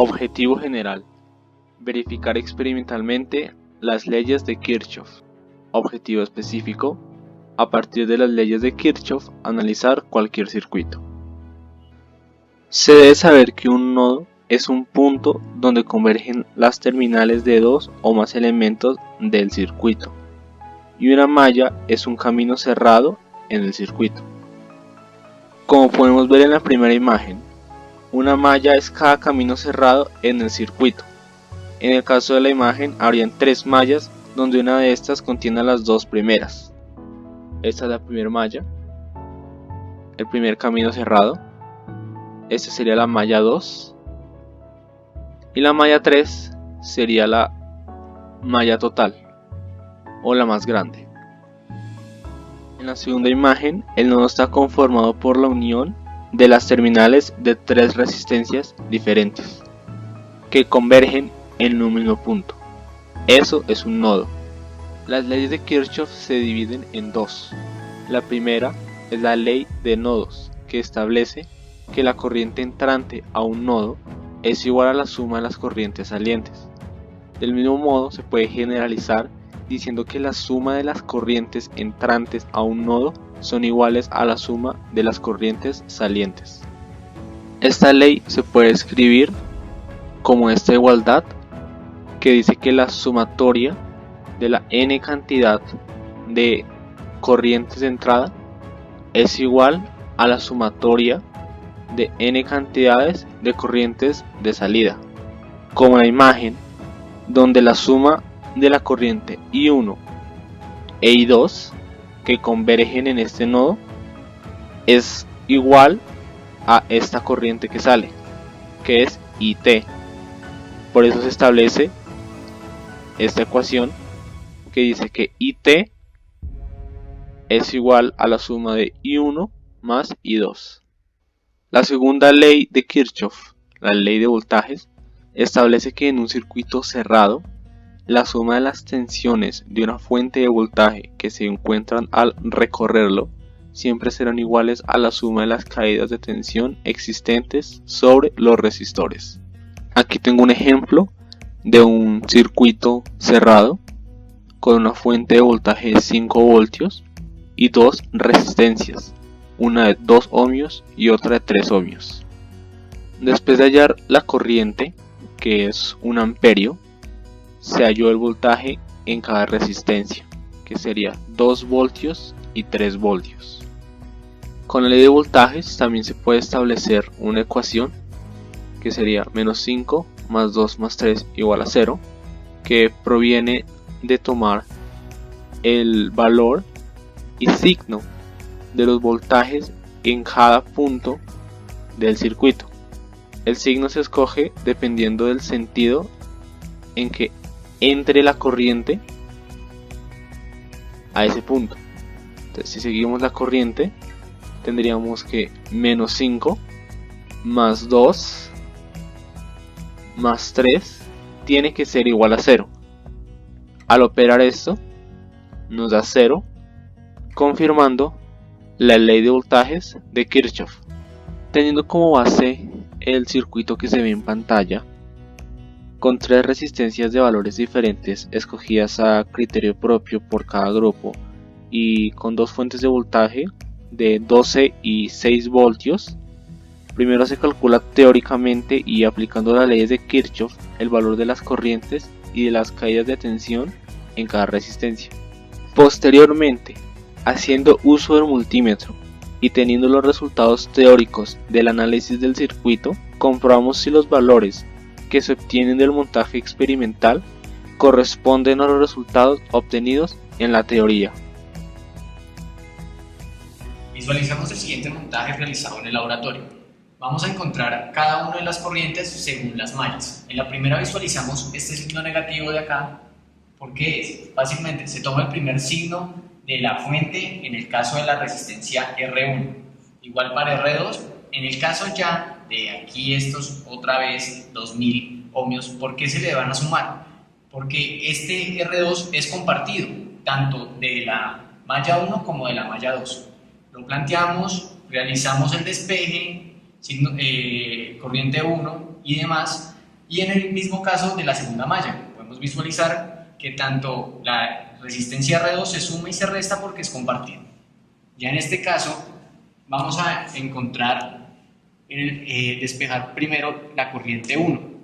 Objetivo general: verificar experimentalmente las leyes de Kirchhoff. Objetivo específico: a partir de las leyes de Kirchhoff, analizar cualquier circuito. Se debe saber que un nodo es un punto donde convergen las terminales de dos o más elementos del circuito, y una malla es un camino cerrado en el circuito. Como podemos ver en la primera imagen, una malla es cada camino cerrado en el circuito. En el caso de la imagen, habrían tres mallas donde una de estas contiene a las dos primeras. Esta es la primera malla, el primer camino cerrado. Esta sería la malla 2 y la malla 3 sería la malla total o la más grande. En la segunda imagen, el nodo está conformado por la unión de las terminales de tres resistencias diferentes que convergen en un mismo punto. Eso es un nodo. Las leyes de Kirchhoff se dividen en dos. La primera es la ley de nodos, que establece que la corriente entrante a un nodo es igual a la suma de las corrientes salientes. Del mismo modo, se puede generalizar diciendo que la suma de las corrientes entrantes a un nodo son iguales a la suma de las corrientes salientes. Esta ley se puede escribir como esta igualdad que dice que la sumatoria de la n cantidad de corrientes de entrada es igual a la sumatoria de n cantidades de corrientes de salida, como la imagen donde la suma de la corriente I1 e I2 que convergen en este nodo es igual a esta corriente que sale, que es IT. Por eso se establece esta ecuación que dice que IT es igual a la suma de I1 más I2. La segunda ley de Kirchhoff, la ley de voltajes, establece que en un circuito cerrado, la suma de las tensiones de una fuente de voltaje que se encuentran al recorrerlo siempre serán iguales a la suma de las caídas de tensión existentes sobre los resistores. Aquí tengo un ejemplo de un circuito cerrado con una fuente de voltaje de 5 voltios y dos resistencias, una de 2 ohmios y otra de 3 ohmios. Después de hallar la corriente, que es un amperio, se halló el voltaje en cada resistencia, que sería 2 voltios y 3 voltios. Con la ley de voltajes también se puede establecer una ecuación que sería menos 5 más 2 más 3 igual a 0, que proviene de tomar el valor y signo de los voltajes en cada punto del circuito. El signo se escoge dependiendo del sentido en que entre la corriente a ese punto. Entonces, si seguimos la corriente, tendríamos que menos 5 más 2 más 3 tiene que ser igual a 0. Al operar esto, nos da 0, confirmando la ley de voltajes de Kirchhoff. Teniendo como base el circuito que se ve en pantalla, con tres resistencias de valores diferentes escogidas a criterio propio por cada grupo y con dos fuentes de voltaje de 12 y 6 voltios, primero se calcula teóricamente y aplicando las leyes de Kirchhoff el valor de las corrientes y de las caídas de tensión en cada resistencia. Posteriormente, haciendo uso del multímetro y teniendo los resultados teóricos del análisis del circuito, comprobamos si los valores que se obtienen del montaje experimental corresponden a los resultados obtenidos en la teoría. Visualizamos el siguiente montaje realizado en el laboratorio. Vamos a encontrar cada una de las corrientes según las mallas. En la primera visualizamos este signo negativo de acá, porque es, básicamente se toma el primer signo de la fuente en el caso de la resistencia R1, igual para R2, en el caso ya de aquí estos otra vez 2000 ohmios. ¿Por qué se le van a sumar? Porque este R2 es compartido tanto de la malla 1 como de la malla 2. Lo planteamos, realizamos el despeje, corriente 1 y demás, Y en el mismo caso de la segunda malla, podemos visualizar que tanto la resistencia R2 se suma y se resta porque es compartida. Ya en este caso vamos a encontrar, despejar primero la corriente 1.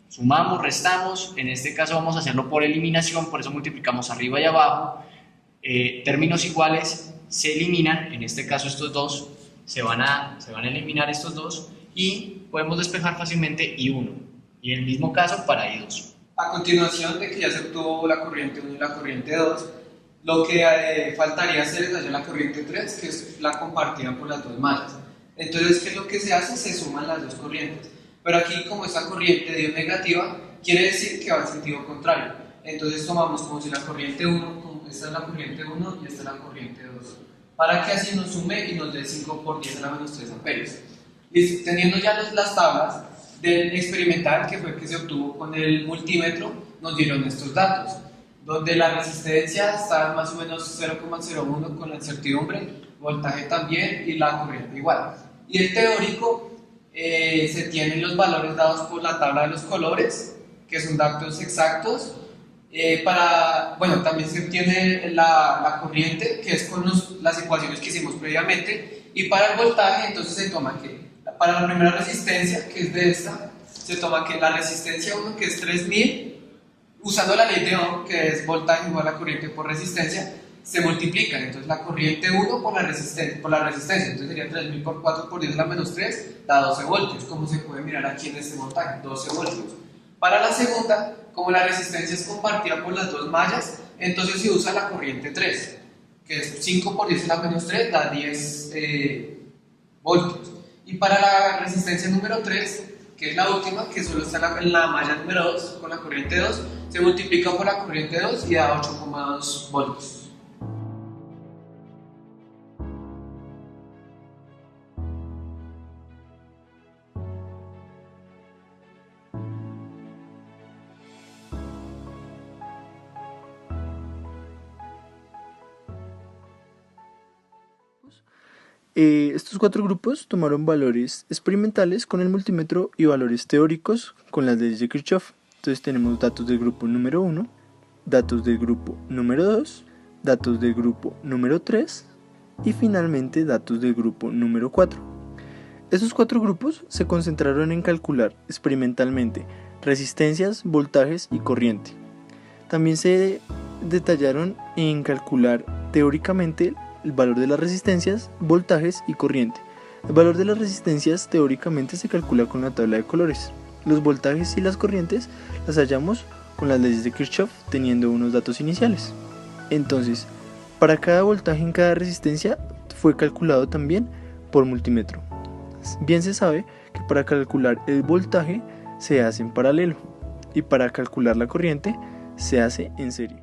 Sumamos, restamos, en este caso vamos a hacerlo por eliminación, por eso multiplicamos arriba y abajo. Términos iguales se eliminan, en este caso estos dos, se van a eliminar estos dos y podemos despejar fácilmente I1. Y en el mismo caso para I2. A continuación de que ya se obtuvo la corriente 1 y la corriente 2, lo que faltaría hacer es hallar la corriente 3, que es la compartida por las dos mallas. Entonces, ¿qué es lo que se hace? Se suman las dos corrientes. Pero aquí, como esta corriente dio negativa, quiere decir que va en sentido contrario. Entonces tomamos como si la corriente 1, esta es la corriente 1 y esta es la corriente 2, para que así nos sume y nos dé 5 por 10 a la menos 3 amperios. Y teniendo ya las tablas del experimental, que fue el que se obtuvo con el multímetro, nos dieron estos datos, donde la resistencia está más o menos 0,01 con la incertidumbre, voltaje también y la corriente igual. Y el teórico se tienen los valores dados por la tabla de los colores, que son datos exactos. También se obtiene la corriente, que es con las ecuaciones que hicimos previamente, y para el voltaje entonces se toma que para la primera resistencia, que es de esta, se toma que la resistencia 1, que es 3000, usando la ley de Ohm, que es voltaje igual a corriente por resistencia, se multiplican. Entonces la corriente 1 por la resistencia, entonces sería 3000 por 4 por 10 a la menos 3, da 12 voltios, como se puede mirar aquí en este voltaje, 12 voltios. Para la segunda, como la resistencia es compartida por las dos mallas, entonces se usa la corriente 3, que es 5 por 10 a la menos 3, da 10 voltios. Y para la resistencia número 3, que es la última, que solo está en la malla número 2, con la corriente 2, se multiplica por la corriente 2 y da 8,2 voltios. Estos cuatro grupos tomaron valores experimentales con el multímetro y valores teóricos con las leyes de Kirchhoff. Entonces tenemos datos del grupo número 1, datos del grupo número 2, datos del grupo número 3 y finalmente datos del grupo número 4. Estos cuatro grupos se concentraron en calcular experimentalmente resistencias, voltajes y corriente. También se detallaron en calcular teóricamente el valor de las resistencias, voltajes y corriente. El valor de las resistencias teóricamente se calcula con la tabla de colores. Los voltajes y las corrientes las hallamos con las leyes de Kirchhoff teniendo unos datos iniciales. Entonces, para cada voltaje en cada resistencia fue calculado también por multímetro. Bien se sabe que para calcular el voltaje se hace en paralelo y para calcular la corriente se hace en serie.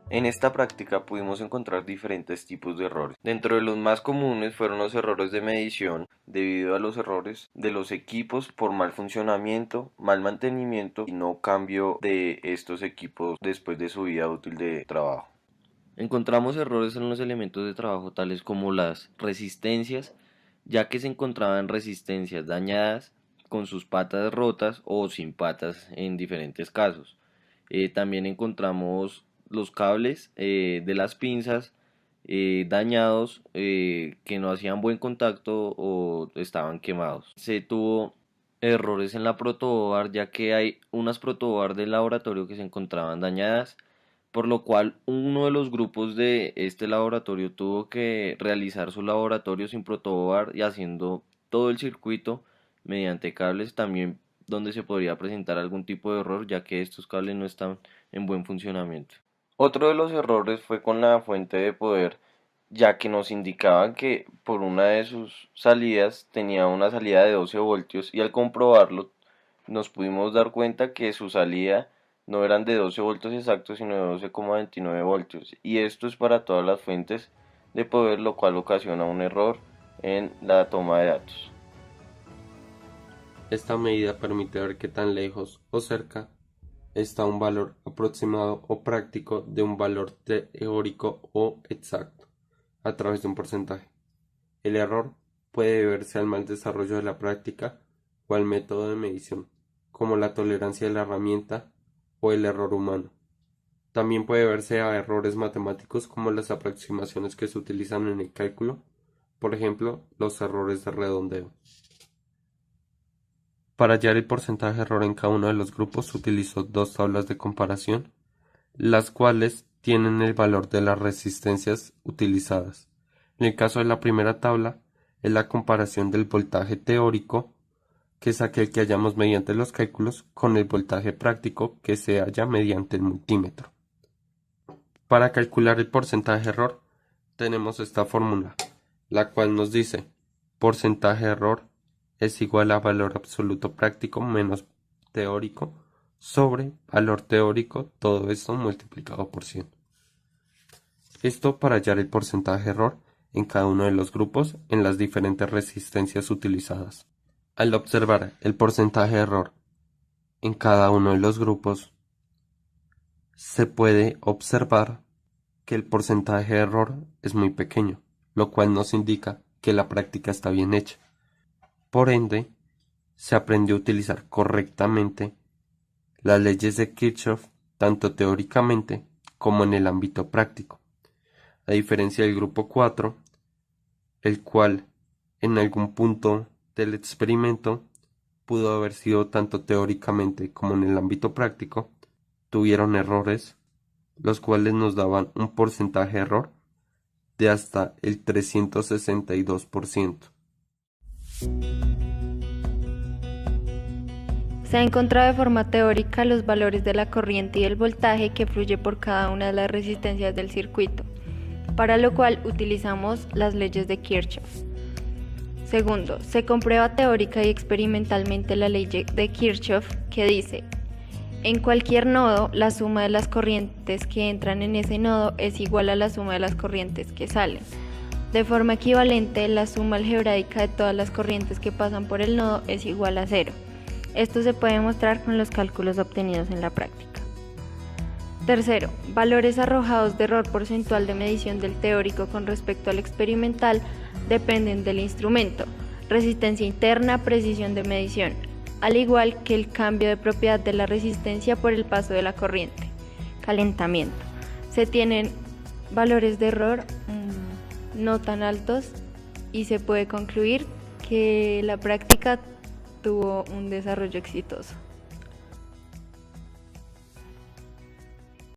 En esta práctica pudimos encontrar diferentes tipos de errores. Dentro de los más comunes fueron los errores de medición debido a los errores de los equipos por mal funcionamiento, mal mantenimiento y no cambio de estos equipos después de su vida útil de trabajo. Encontramos errores en los elementos de trabajo tales como las resistencias, ya que se encontraban resistencias dañadas con sus patas rotas o sin patas en diferentes casos. También encontramos los cables de las pinzas dañados que no hacían buen contacto o estaban quemados. Se tuvo errores en la protoboard, ya que hay unas protoboard del laboratorio que se encontraban dañadas, por lo cual uno de los grupos de este laboratorio tuvo que realizar su laboratorio sin protoboard y haciendo todo el circuito mediante cables, también donde se podría presentar algún tipo de error, ya que estos cables no están en buen funcionamiento. Otro de los errores fue con la fuente de poder, ya que nos indicaban que por una de sus salidas tenía una salida de 12 voltios y al comprobarlo nos pudimos dar cuenta que su salida no eran de 12 voltios exactos sino de 12,29 voltios, y esto es para todas las fuentes de poder, lo cual ocasiona un error en la toma de datos. Esta medida permite ver qué tan lejos o cerca está un valor aproximado o práctico de un valor teórico o exacto a través de un porcentaje. El error puede deberse al mal desarrollo de la práctica o al método de medición, como la tolerancia de la herramienta o el error humano. También puede verse a errores matemáticos como las aproximaciones que se utilizan en el cálculo, por ejemplo, los errores de redondeo. Para hallar el porcentaje de error en cada uno de los grupos utilizó dos tablas de comparación, las cuales tienen el valor de las resistencias utilizadas. En el caso de la primera tabla, es la comparación del voltaje teórico, que es aquel que hallamos mediante los cálculos, con el voltaje práctico, que se halla mediante el multímetro. Para calcular el porcentaje de error, tenemos esta fórmula, la cual nos dice porcentaje de error es igual a valor absoluto práctico menos teórico sobre valor teórico, todo esto multiplicado por 100. Esto para hallar el porcentaje de error en cada uno de los grupos en las diferentes resistencias utilizadas. Al observar el porcentaje de error en cada uno de los grupos, se puede observar que el porcentaje de error es muy pequeño, lo cual nos indica que la práctica está bien hecha. Por ende, se aprendió a utilizar correctamente las leyes de Kirchhoff tanto teóricamente como en el ámbito práctico, a diferencia del grupo 4, el cual en algún punto del experimento pudo haber sido tanto teóricamente como en el ámbito práctico, tuvieron errores, los cuales nos daban un porcentaje de error de hasta el 362%. Se ha encontrado de forma teórica los valores de la corriente y del voltaje que fluye por cada una de las resistencias del circuito, para lo cual utilizamos las leyes de Kirchhoff. Segundo, se comprueba teórica y experimentalmente la ley de Kirchhoff que dice: en cualquier nodo, la suma de las corrientes que entran en ese nodo es igual a la suma de las corrientes que salen. De forma equivalente, la suma algebraica de todas las corrientes que pasan por el nodo es igual a 0. Esto se puede mostrar con los cálculos obtenidos en la práctica. Tercero, valores arrojados de error porcentual de medición del teórico con respecto al experimental dependen del instrumento, resistencia interna, precisión de medición, al igual que el cambio de propiedad de la resistencia por el paso de la corriente, calentamiento. Se tienen valores de error no tan altos y se puede concluir que la práctica tuvo un desarrollo exitoso.